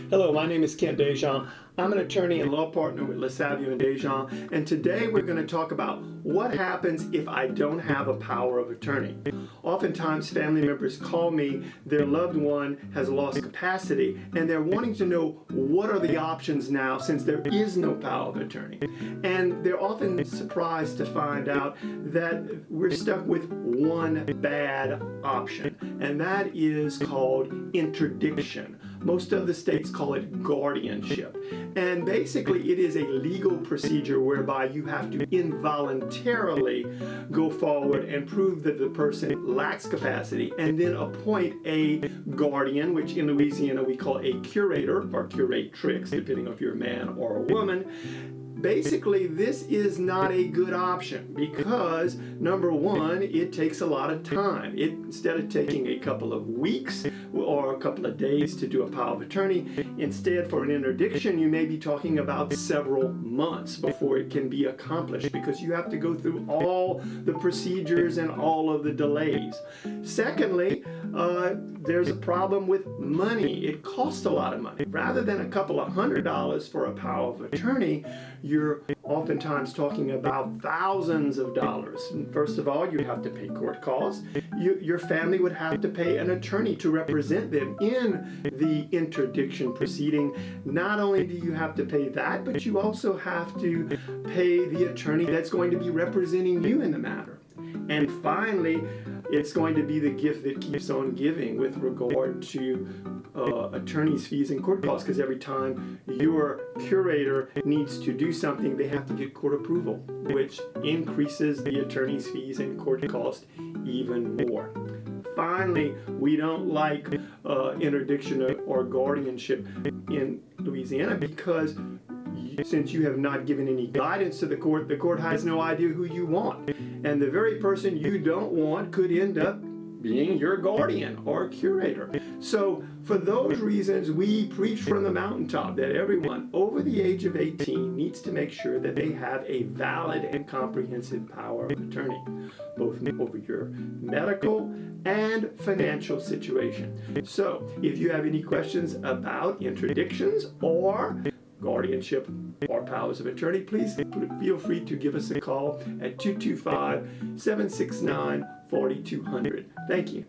Hello, my name is Kent Dejean. I'm an attorney and law partner with LaSavio and Dejean, and today we're going to talk about what happens if I don't have a power of attorney. Oftentimes family members call me, their loved one has lost capacity, and they're wanting to know what are the options now since there is no power of attorney. And they're often surprised to find out that we're stuck with one bad option, and that is called interdiction. Most of the states call it guardianship. And basically it is a legal procedure whereby you have to involuntarily go forward and prove that the person lacks capacity and then appoint a guardian, which in Louisiana we call a curator or curatrix, depending on if you're a man or a woman. Basically, this is not a good option because, number one, it takes a lot of time. Instead of taking a couple of weeks or a couple of days to do a power of attorney, instead for an interdiction, you may be talking about several months before it can be accomplished because you have to go through all the procedures and all of the delays. Secondly, there's a problem with money. It costs a lot of money. Rather than a couple of $100 for a power of attorney, you're oftentimes talking about thousands of dollars. First of all, you have to pay court costs. Your family would have to pay an attorney to represent them in the interdiction proceeding. Not only do you have to pay that, but you also have to pay the attorney that's going to be representing you in the matter. And finally, it's going to be the gift that keeps on giving with regard to attorney's fees and court costs, because every time your curator needs to do something, they have to get court approval, which increases the attorney's fees and court costs even more. Finally, we don't like interdiction or guardianship in Louisiana because since you have not given any guidance to the court has no idea who you want. And the very person you don't want could end up being your guardian or curator. So for those reasons, we preach from the mountaintop that everyone over the age of 18 needs to make sure that they have a valid and comprehensive power of attorney, both over your medical and financial situation. So if you have any questions about interdictions or guardianship or powers of attorney, please feel free to give us a call at 225-769-4200. Thank you.